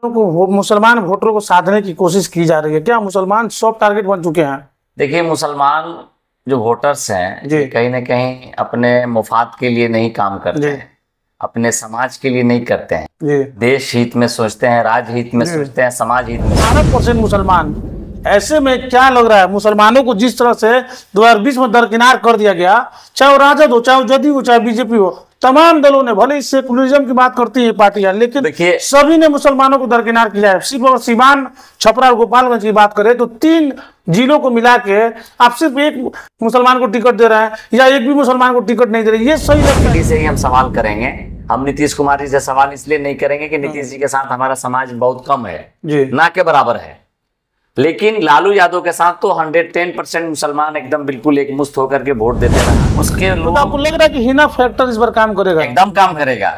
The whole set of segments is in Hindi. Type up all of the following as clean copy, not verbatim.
मुसलमान वोटरों को साधने की कोशिश की जा रही है। क्या मुसलमान सॉफ्ट टारगेट बन चुके हैं? देखिए, मुसलमान जो वोटर्स हैं कहीं ना कहीं अपने मुफाद के लिए नहीं काम करते हैं, अपने समाज के लिए नहीं करते हैं, देश हित में सोचते हैं, राज्य हित में सोचते हैं, समाज हित में। 18% मुसलमान, ऐसे में क्या लग रहा है मुसलमानों को जिस तरह से 2020 में दरकिनार कर दिया गया, चाहे वो राजद हो, चाहे वो जदयू हो, चाहे बीजेपी हो, तमाम दलों ने, भले इस सेकुलरिज्म की बात करती है पार्टियां, लेकिन देखिए सभी ने मुसलमानों को दरकिनार किया है। सिर्फ और सीवान, छपरा और गोपालगंज की बात करें तो 3 जिलों को मिला के आप सिर्फ एक मुसलमान को टिकट दे रहे हैं या एक भी मुसलमान को टिकट नहीं दे रहे। ये सही लगता है? से ही हम सवाल करेंगे। हम नीतीश कुमार जी से सवाल इसलिए नहीं करेंगे कि नीतीश जी के साथ हमारा समाज बहुत कम है, ना के बराबर है, लेकिन लालू यादव के साथ तो 110% मुसलमान एकदम बिल्कुल एक मुश्त होकर के वोट देते रहे। उसके तो आपको लग रहा है कि हिना फैक्टर इस बार काम करेगा? एकदम काम करेगा,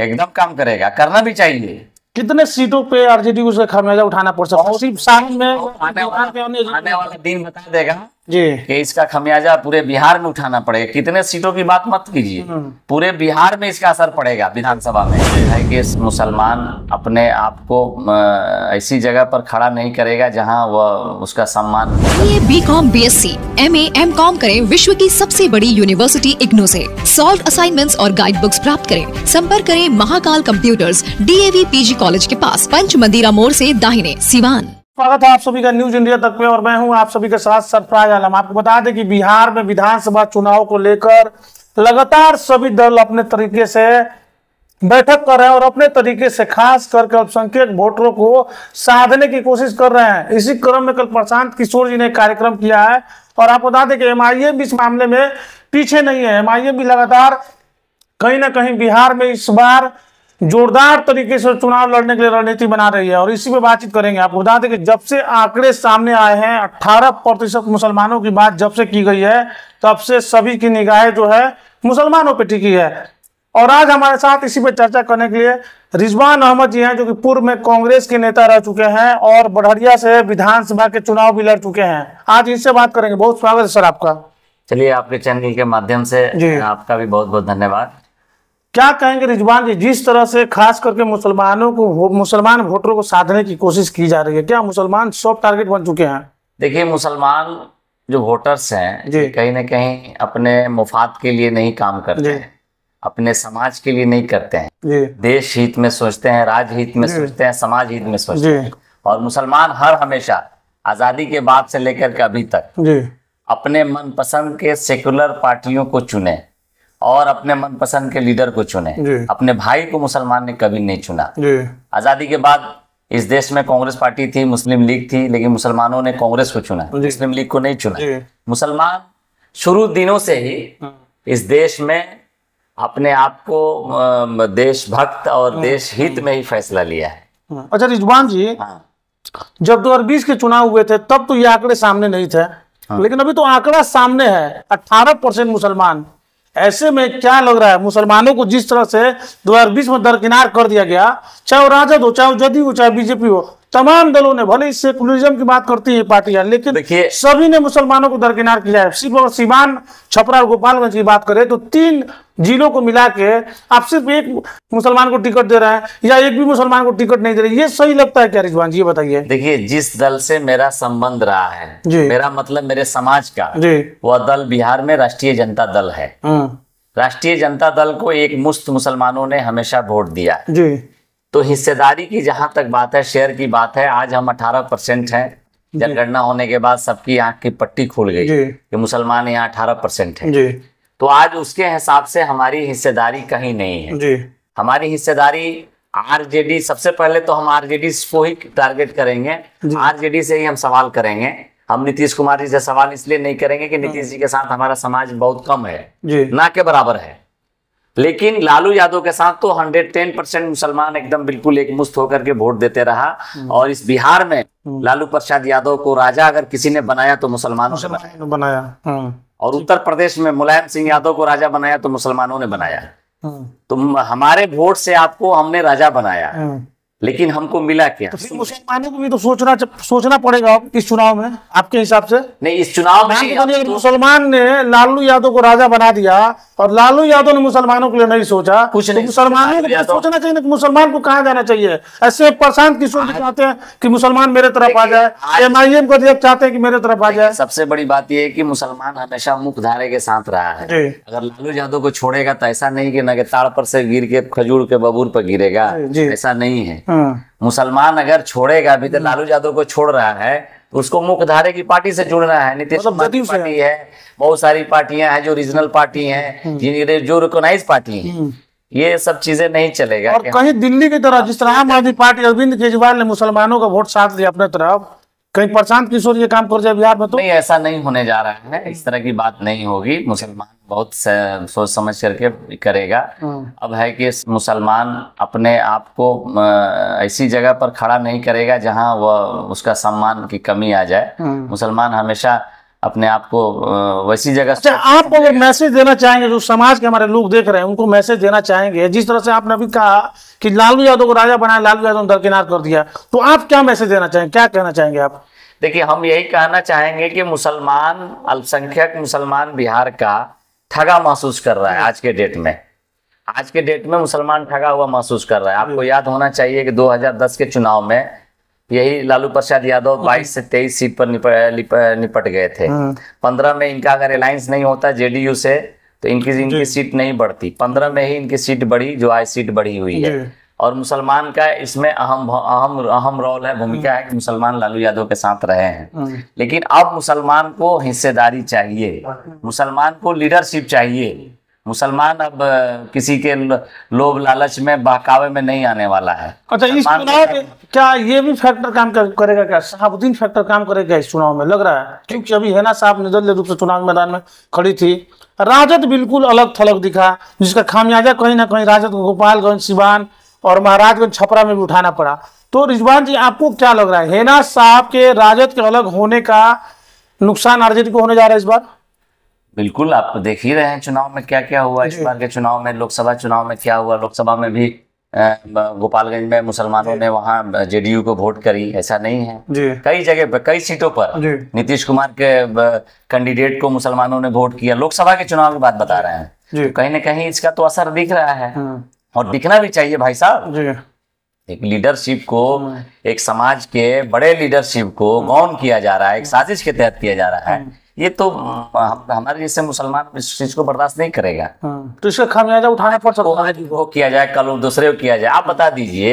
एकदम काम करेगा, करना भी चाहिए। कितने सीटों पे आरजेडी को उसका खामियाजा उठाना पड़ सकता है? सिर्फ साल में आने वाला दिन बता देगा जी कि इसका खामियाजा पूरे बिहार में उठाना पड़ेगा। कितने सीटों की बात मत कीजिए, पूरे बिहार में इसका असर पड़ेगा। विधानसभा में है कि मुसलमान अपने आप को ऐसी जगह पर खड़ा नहीं करेगा जहां वह उसका सम्मान। BCom, BSc, MA, MCom करें विश्व की सबसे बड़ी यूनिवर्सिटी इग्नू से। सॉल्व असाइनमेंट्स और गाइड बुक्स प्राप्त करें। संपर्क करें Mahakal computers, DAV PG college के पास, पंच मंदिरा मोड़ से दाहिने, सिवान। स्वागत है आप सभी का न्यूज इंडिया तक में और मैं हूं आप सभी के साथ सरफराज आलम। आपको बता दें कि बिहार में विधानसभा चुनाव को लेकर लगातार सभी दल अपने तरीके से बैठक कर रहे हैं और अपने तरीके से खास करके अल्पसंख्यक वोटरों को साधने की कोशिश कर रहे हैं। इसी क्रम में कल प्रशांत किशोर जी ने कार्यक्रम किया है और आपको बता दें कि MIM भी इस मामले में पीछे नहीं है। MIM भी लगातार कहीं ना कहीं बिहार में इस बार जोरदार तरीके से चुनाव लड़ने के लिए रणनीति बना रही है और इसी पे बातचीत करेंगे। आपको बता दें कि जब से आंकड़े सामने आए हैं, 18% मुसलमानों की बात जब से की गई है, तब से सभी की निगाहें जो है मुसलमानों पे टिकी है। और आज हमारे साथ इसी पे चर्चा करने के लिए रिजवान अहमद जी हैं, जो कि पूर्व में कांग्रेस के नेता रह चुके हैं और बढ़िया से विधानसभा के चुनाव भी लड़ चुके हैं। आज इनसे बात करेंगे। बहुत स्वागत है सर आपका। चलिए, आपके चैनल के माध्यम से आपका भी बहुत बहुत धन्यवाद। क्या कहेंगे रिजवान जी, जिस तरह से खास करके मुसलमान वोटरों को साधने की कोशिश की जा रही है, क्या मुसलमान सॉफ्ट टारगेट बन चुके हैं? देखिए, मुसलमान जो वोटर्स हैं कहीं ना कहीं अपने मुफाद के लिए नहीं काम करते हैं, अपने समाज के लिए नहीं करते हैं, देश हित में सोचते हैं, राज्य हित में सोचते हैं, समाज हित में सोचते हैं। और मुसलमान हमेशा आजादी के बाद से लेकर के अभी तक अपने मनपसंद के सेकुलर पार्टियों को चुने और अपने मनपसंद के लीडर को चुने। अपने भाई को मुसलमान ने कभी नहीं चुना। आजादी के बाद इस देश में कांग्रेस पार्टी थी, मुस्लिम लीग थी, लेकिन मुसलमानों ने कांग्रेस को चुना, मुस्लिम लीग को नहीं चुना। मुसलमान शुरू दिनों से ही इस देश में अपने आप को देशभक्त और देश हित में ही फैसला लिया है। अच्छा रिजवान जी, जब 2020 के चुनाव हुए थे तब तो ये आंकड़े सामने नहीं थे, लेकिन अभी तो आंकड़ा सामने है, 18% मुसलमान। ऐसे में क्या लग रहा है मुसलमानों को जिस तरह से 2020 में दरकिनार कर दिया गया, चाहे वो राजद हो, चाहे वो जदयू हो, चाहे बीजेपी हो, तमाम दलों ने, भले इस सेकुलरिज्म की बात करती है पार्टियां, लेकिन देखिए सभी ने मुसलमानों को दरकिनार किया है। सिर्फ और सीवान, छपरा और गोपालगंज की बात करें तो 3 जिलों को मिला के आप सिर्फ एक मुसलमान को टिकट दे रहे हैं या एक भी मुसलमान को टिकट नहीं दे रहे। ये सही लगता है क्या रिजवान जी, ये बताइए? देखिए, जिस दल से मेरा संबंध रहा है, मेरा मतलब मेरे समाज का, वह दल बिहार में राष्ट्रीय जनता दल है। राष्ट्रीय जनता दल को एक मुश्त मुसलमानों ने हमेशा वोट दिया जी। तो हिस्सेदारी की जहां तक बात है, शेयर की बात है, आज हम 18% हैं। जनगणना होने के बाद सबकी आंख की पट्टी खुल गई कि मुसलमान यहाँ 18% है। तो आज उसके हिसाब से हमारी हिस्सेदारी कहीं नहीं है। हमारी हिस्सेदारी आरजेडी, सबसे पहले तो हम आरजेडी को ही टारगेट करेंगे, आरजेडी से ही हम सवाल करेंगे। हम नीतीश कुमार जी से सवाल इसलिए नहीं करेंगे कि नीतीश जी के साथ हमारा समाज बहुत कम है, ना के बराबर है, लेकिन लालू यादव के साथ तो 110% मुसलमान एकदम बिल्कुल एक मुश्त होकर के वोट देते रहा। और इस बिहार में लालू प्रसाद यादव को राजा अगर किसी ने बनाया तो मुसलमानों ने बनाया। और उत्तर प्रदेश में मुलायम सिंह यादव को राजा बनाया तो मुसलमानों ने बनाया। तो हमारे वोट से आपको हमने राजा बनाया, लेकिन हमको मिला क्या? तो फिर मुसलमानों को भी तो सोचना पड़ेगा इस चुनाव में, आपके हिसाब से? नहीं, इस चुनाव में मुसलमान ने लालू यादव को राजा बना दिया और लालू यादव ने मुसलमानों के लिए नहीं सोचा, कुछ नहीं, मुसलमानों को सोचना चाहिए कि मुसलमान को कहाँ जाना चाहिए। ऐसे प्रशांत किशोर भी चाहते हैं कि मुसलमान मेरे तरफ आ जाए, MIM को चाहते हैं कि मेरे तरफ आ जाए। सबसे बड़ी बात यह है कि मुसलमान हमेशा मुख्यधारे के साथ रहा है। अगर लालू यादव को छोड़ेगा तो ऐसा नहीं कि न ताड़ पर से गिर के खजूर के बबूर पर गिरेगा, ऐसा नहीं है। मुसलमान अगर छोड़ेगा, अभी तो लालू यादव को छोड़ रहा है तो उसको मुख्यधारे की पार्टी से जुड़ना है। नीतीश कुमार की पार्टी है, बहुत सारी पार्टियां हैं जो रीजनल पार्टी हैं, जो रिकॉग्नाइज पार्टी हैं, ये सब चीजें नहीं चलेगा। और कहीं दिल्ली की तरह जिस तरह आम आदमी पार्टी अरविंद केजरीवाल ने मुसलमानों का वोट साथ लिया अपने तरफ, कहीं प्रशांत किशोर ये काम कर जाए बिहार में तो नहीं, ऐसा नहीं होने जा रहा है। इस तरह की बात नहीं होगी। मुसलमान बहुत सोच समझ करके करेगा। अब है कि मुसलमान अपने आप को ऐसी जगह पर खड़ा नहीं करेगा जहां वह उसका सम्मान की कमी आ जाए। मुसलमान हमेशा अपने आप को वैसी जगह। अच्छा, आप अगर मैसेज देना चाहेंगे, जो समाज के हमारे लोग देख रहे हैं उनको मैसेज देना चाहेंगे, जिस तरह से आपने अभी कहा कि लालू यादव को राजा बनाया, लालू यादव ने दरकिनार कर दिया, तो आप क्या मैसेज देना चाहेंगे, क्या कहना चाहेंगे आप? देखिए, हम यही कहना चाहेंगे कि मुसलमान, अल्पसंख्यक मुसलमान बिहार का ठगा महसूस कर रहा है आज के डेट में। आज के डेट में मुसलमान ठगा हुआ महसूस कर रहा है। आपको याद होना चाहिए कि 2010 के चुनाव में यही लालू प्रसाद यादव 22 से 23 सीट पर निपट गए थे। 15 में इनका अगर अलायंस नहीं होता JDU से तो इनकी सीट नहीं बढ़ती। 15 में ही इनकी सीट बढ़ी, जो आज सीट बढ़ी हुई है। और मुसलमान का इसमें अहम रोल है, भूमिका है कि मुसलमान लालू यादव के साथ रहे हैं। लेकिन अब मुसलमान को हिस्सेदारी चाहिए, मुसलमान को लीडरशिप चाहिए। मुसलमान अब किसी के लोभ लालच में, बहकावे में नहीं आने वाला है। अच्छा, इस चुनाव में क्या ये भी फैक्टर काम करेगा, क्या शहाबुद्दीन फैक्टर काम करेगा इस चुनाव में, लग रहा है? क्योंकि अभी हैना साहब निर्दलीय रूप से चुनाव मैदान में खड़ी थी, राजद बिल्कुल अलग थलग दिखा, जिसका खामियाजा कहीं ना कहीं राजद को गोपालगंज, सिवान और महाराजगंज, छपरा में भी उठाना पड़ा। तो रिजवान जी, आपको क्या लग रहा है, हैना साहब के राजद के अलग होने का नुकसान आरजेडी को होने जा रहा है इस बार? बिल्कुल, आप देख ही रहे हैं चुनाव में क्या क्या हुआ। इस बार के चुनाव में, लोकसभा चुनाव में क्या हुआ। लोकसभा में भी गोपालगंज में मुसलमानों ने वहां JDU को वोट करी, ऐसा नहीं है। कई जगह पर, कई सीटों पर नीतीश कुमार के कैंडिडेट को मुसलमानों ने वोट किया। लोकसभा के चुनाव की बात बता रहे हैं। कहीं ना कहीं इसका तो असर दिख रहा है, और दिखना भी चाहिए भाई साहब। एक लीडरशिप को, एक समाज के बड़े लीडरशिप को गौन किया जा रहा है, एक साजिश के तहत किया जा रहा है। ये तो हमारे जैसे मुसलमान इस चीज को बर्दाश्त नहीं करेगा। तो इसका खामियाजा उठाना पड़ सकता है। वो किया जाए, कल दूसरे को किया जाए। आप बता दीजिए,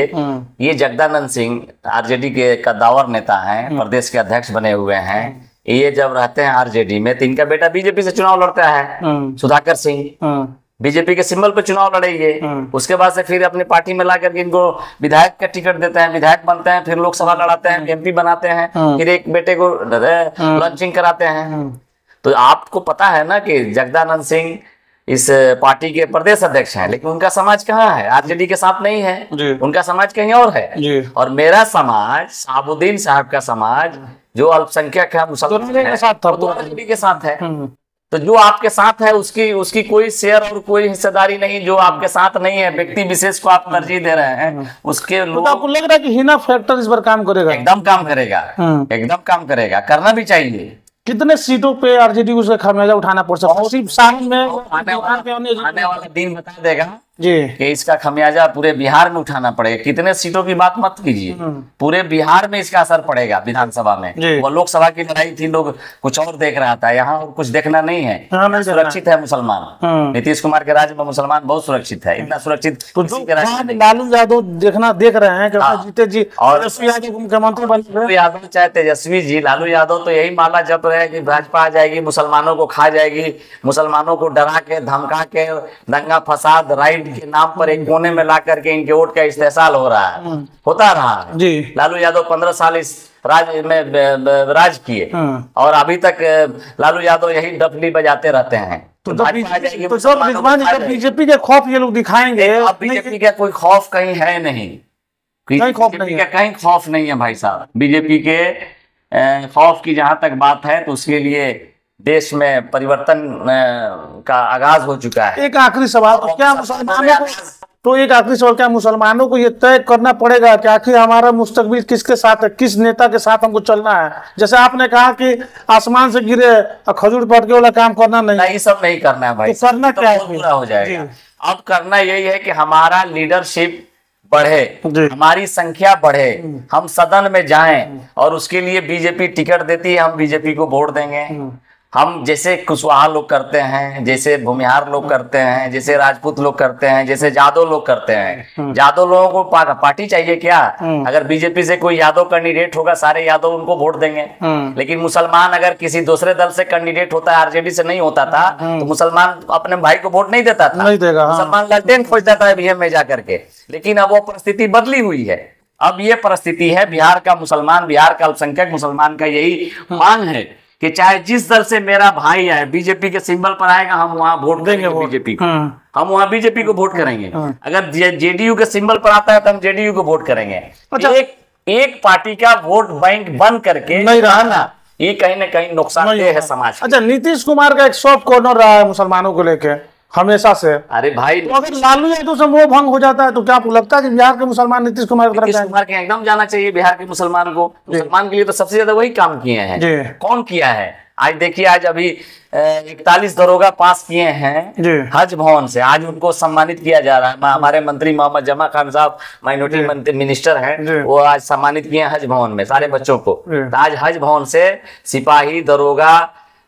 ये जगदानंद सिंह RJD के कद्दावर नेता हैं, प्रदेश के अध्यक्ष बने हुए हैं। ये जब रहते हैं RJD में तो इनका बेटा BJP से चुनाव लड़ता है, सुधाकर सिंह। BJP के सिंबल पे चुनाव लड़ेंगे। उसके बाद से फिर अपनी पार्टी में ला करके इनको विधायक का टिकट देते हैं, विधायक बनते हैं, फिर लोकसभा लड़ाते हैं, MP बनाते हैं, फिर एक बेटे को लॉन्चिंग कराते हैं। तो आपको पता है ना कि जगदानंद सिंह इस पार्टी के प्रदेश अध्यक्ष हैं, लेकिन उनका समाज कहाँ है? RJD के साथ नहीं है, उनका समाज कहीं और है। और मेरा समाज, शहाबुद्दीन साहब का समाज, जो अल्पसंख्यक है, मुसलमान के साथ है। तो जो आपके साथ है उसकी कोई शेयर और कोई हिस्सेदारी नहीं। जो आपके साथ नहीं है, व्यक्ति विशेष को आप तरजीह दे रहे हैं, उसके लोग। आपको लग रहा है कि हिना फैक्टर इस बार काम करेगा? एकदम काम करेगा, एकदम काम करेगा, करना भी चाहिए। कितने सीटों पे RJD को खामियाजा उठाना पड़ सकता है? सिर्फ साल में आने वाला दिन बता देगा जी कि इसका खमियाजा पूरे बिहार में उठाना पड़ेगा। कितने सीटों की बात मत कीजिए, पूरे बिहार में इसका असर पड़ेगा। विधानसभा में वो लोकसभा की लड़ाई थी, लोग कुछ और देख रहा था, यहाँ और कुछ देखना नहीं है। सुरक्षित है मुसलमान। नीतीश कुमार के राज्य में मुसलमान बहुत सुरक्षित है, इतना सुरक्षित। लालू यादव देख रहे हैं कि जीते जी और मुख्यमंत्री बने, यादव चाहे तेजस्वी जी, लालू यादव तो यही माला जप रहे हैं कि भाजपा आ जाएगी, मुसलमानों को खा जाएगी, मुसलमानों को डरा के, धमका के, दंगा फसाद, राइट के नाम पर एक कोने में ला करके इनके वोट का इस्तेसाल हो रहा है, होता रहा जी। लालू यादव 15 साल इस राज्य में राज किए और अभी तक लालू यादव यही डफली बजाते रहते हैं। तो बीजेपी के खौफ ये लोग दिखाएंगे। अब बीजेपी का कोई खौफ कहीं है नहीं, कहीं खौफ नहीं है भाई साहब। बीजेपी के खौफ की जहां तक बात है तो उसके लिए देश में परिवर्तन का आगाज हो चुका है। एक आखिरी सवाल, क्या मुसलमानों को तो एक आखिरी सवाल, क्या मुसलमानों को ये तय करना पड़ेगा कि आखिर हमारा मुस्तकबिल किसके साथ है, किस नेता के साथ हमको चलना है? जैसे आपने कहा कि आसमान से गिरे खजूर पटके वाला काम करना नहीं, सब नहीं करना है भाई। तो करना क्या है? पूरा हो जाएगा। अब करना यही है कि हमारा लीडरशिप बढ़े, हमारी संख्या बढ़े, हम सदन में जाएं, और उसके लिए बीजेपी टिकट देती है, हम बीजेपी को वोट देंगे। हम जैसे कुशवाहा लोग करते हैं, जैसे भूमिहार लोग करते हैं, जैसे राजपूत लोग करते हैं, जैसे यादव लोग करते हैं। यादव लोगों को पार्टी चाहिए क्या? अगर बीजेपी से कोई यादव कैंडिडेट होगा, सारे यादव उनको वोट देंगे। लेकिन मुसलमान अगर किसी दूसरे दल से कैंडिडेट होता है, आरजेडी से नहीं होता था, तो मुसलमान अपने भाई को वोट नहीं देता था, नहीं देगा। मुसलमान लालटेन खोजता था ईवीएम में जाकर के। लेकिन अब वो परिस्थिति बदली हुई है। अब ये परिस्थिति है, बिहार का मुसलमान, बिहार का अल्पसंख्यक मुसलमान का यही मांग है कि चाहे जिस दल से मेरा भाई है, बीजेपी के सिंबल पर आएगा, हम वहां वोट देंगे बीजेपी को। हम वहां बीजेपी को वोट करेंगे। अगर जेडीयू के सिंबल पर आता है तो हम जेडीयू को वोट करेंगे। अच्छा, एक पार्टी का वोट बैंक बंद करके नहीं रहा ना, ये कहीं ना कहीं नुकसानदेह है समाज। अच्छा, नीतीश कुमार का एक सॉफ्ट कॉर्नर रहा है मुसलमानों को लेके हमेशा से। अरे भाई, तो अगर लालू यादव से मोह भंग हो जाता है तो क्या आपको लगता है कि बिहार के मुसलमान नीतीश कुमार की तरफ जाएंगे? कुमार के एकदम जाना चाहिए बिहार के मुसलमान को। मुसलमान के लिए तो सबसे ज्यादा वही काम किए हैं। कौन किया है? आज देखिए, आज अभी 41 दरोगा पास किए हैं हज भवन से, आज उनको सम्मानित किया जा रहा है। हमारे मंत्री मोहम्मद जमा खान साहब, माइनॉरिटी मिनिस्टर हैं, वो आज सम्मानित किए हज भवन में सारे बच्चों को। आज हज भवन से सिपाही, दरोगा,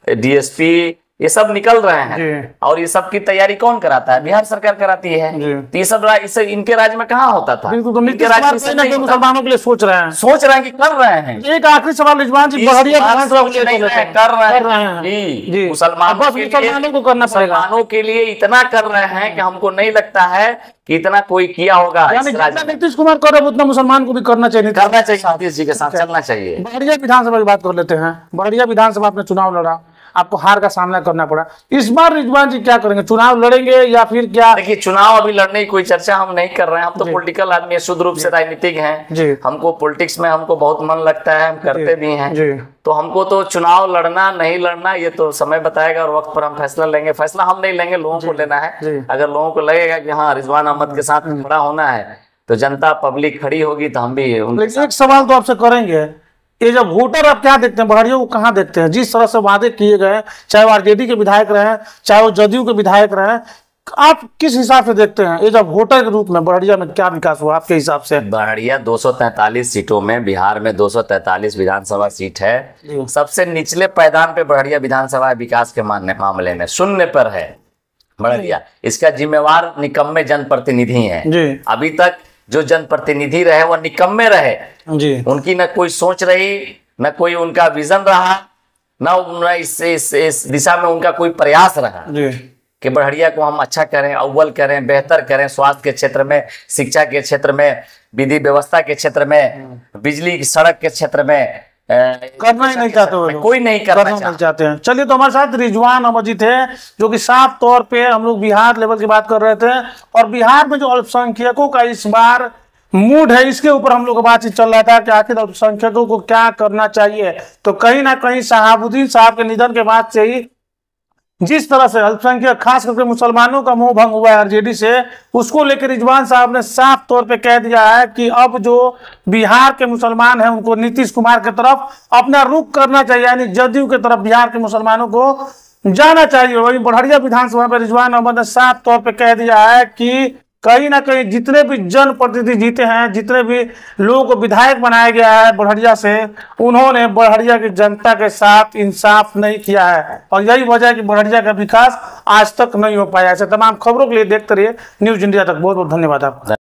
डीएसपी ये सब निकल रहे हैं, और ये सब की तैयारी कौन कराता है? बिहार सरकार कराती है। तो ये सब इससे इनके राज्य में कहाँ होता था? इनके राज्य में मुसलमानों के लिए सोच रहे हैं कि कर रहे हैं। एक आखिरी सवाल रिजवान जी, बहरिया विधानसभा कर रहे हैं मुसलमानों को करना पड़ेगा। मुसलमानों के लिए इतना कर रहे हैं कि हमको नहीं लगता है कि इतना कोई किया होगा। नीतीश कुमार कर रहे उतना मुसलमान को भी करना चाहिए, नीतीश जी के साथ चलना चाहिए। बहरिया विधानसभा की बात कर लेते हैं। बहरिया विधानसभा आपने चुनाव लड़ा, आपको हार का सामना करना पड़ा। इस बार रिजवान जी क्या करेंगे? चुनाव लड़ेंगे या फिर क्या? देखिए, चुनाव अभी लड़ने की कोई चर्चा हम नहीं कर रहे हैं। हम तो पॉलिटिकल आदमी है, शुद्ध रूप से राजनीतिक हैं। हमको पॉलिटिक्स में हमको बहुत मन लगता है, हम करते भी हैं। तो हमको तो चुनाव लड़ना नहीं लड़ना ये तो समय बताएगा, और वक्त पर हम फैसला लेंगे। फैसला हम नहीं लेंगे, लोगों को लेना है। अगर लोगों को लगेगा कि हाँ रिजवान अहमद के साथ खड़ा होना है, तो जनता पब्लिक खड़ी होगी तो हम भी। एक सवाल तो आपसे करेंगे, ये जब वोटर आप क्या देखते हैं, बहरिया को कहाँ देखते हैं? जिस तरह से वादे किए गए, चाहे वो आरजेडी के विधायक रहे, चाहे वो जदयू के विधायक रहे, आप किस हिसाब से देखते हैं ये जब वोटर के रूप में बहरिया में क्या विकास हुआ आपके हिसाब से? बहरिया 243 सीटों में, बिहार में 243 विधानसभा सीट है। सबसे निचले पैदान पे बहरिया विधानसभा विकास के मामले में शून्य पर है बहरिया। इसका जिम्मेवार निकम्मे जनप्रतिनिधि हैं। अभी तक जो जनप्रतिनिधि रहे वो निकम्मे रहे जी। उनकी न कोई सोच रही, न कोई उनका विजन रहा, न इस दिशा में उनका कोई प्रयास रहा जी। कि बहरिया को हम अच्छा करें, अव्वल करें, बेहतर करें। स्वास्थ्य के क्षेत्र में, शिक्षा के क्षेत्र में, विधि व्यवस्था के क्षेत्र में, बिजली की सड़क के क्षेत्र में करना ही नहीं चाहते, कोई नहीं करना चाहते हैं। चलिए, तो हमारे साथ रिजवान अहमद जी थे, जो कि साफ तौर पे हम लोग बिहार लेवल की बात कर रहे थे, और बिहार में जो अल्पसंख्यकों का इस बार मूड है, इसके ऊपर हम लोग बातचीत चल रहा था कि आखिर अल्पसंख्यकों को क्या करना चाहिए। तो कहीं ना कहीं शहाबुद्दीन साहब के निधन के बाद से ही जिस तरह से अल्पसंख्यक खास करके मुसलमानों का मोह भंग हुआ है आरजेडी से, उसको लेकर रिजवान साहब ने साफ तौर पे कह दिया है कि अब जो बिहार के मुसलमान हैं उनको नीतीश कुमार की तरफ अपना रुख करना चाहिए, यानी जदयू की तरफ बिहार के मुसलमानों को जाना चाहिए। वही बहरिया विधानसभा में रिजवान अहमद ने साफ तौर पे कह दिया है कि कहीं ना कहीं जितने भी जनप्रतिनिधि जीते हैं, जितने भी लोगों को विधायक बनाया गया है बहरिया से, उन्होंने बहरिया की जनता के साथ इंसाफ नहीं किया है, और यही वजह है कि बहरिया का विकास आज तक नहीं हो पाया। ऐसे तमाम खबरों के लिए देखते रहिए न्यूज इंडिया तक। बहुत बहुत धन्यवाद आपका।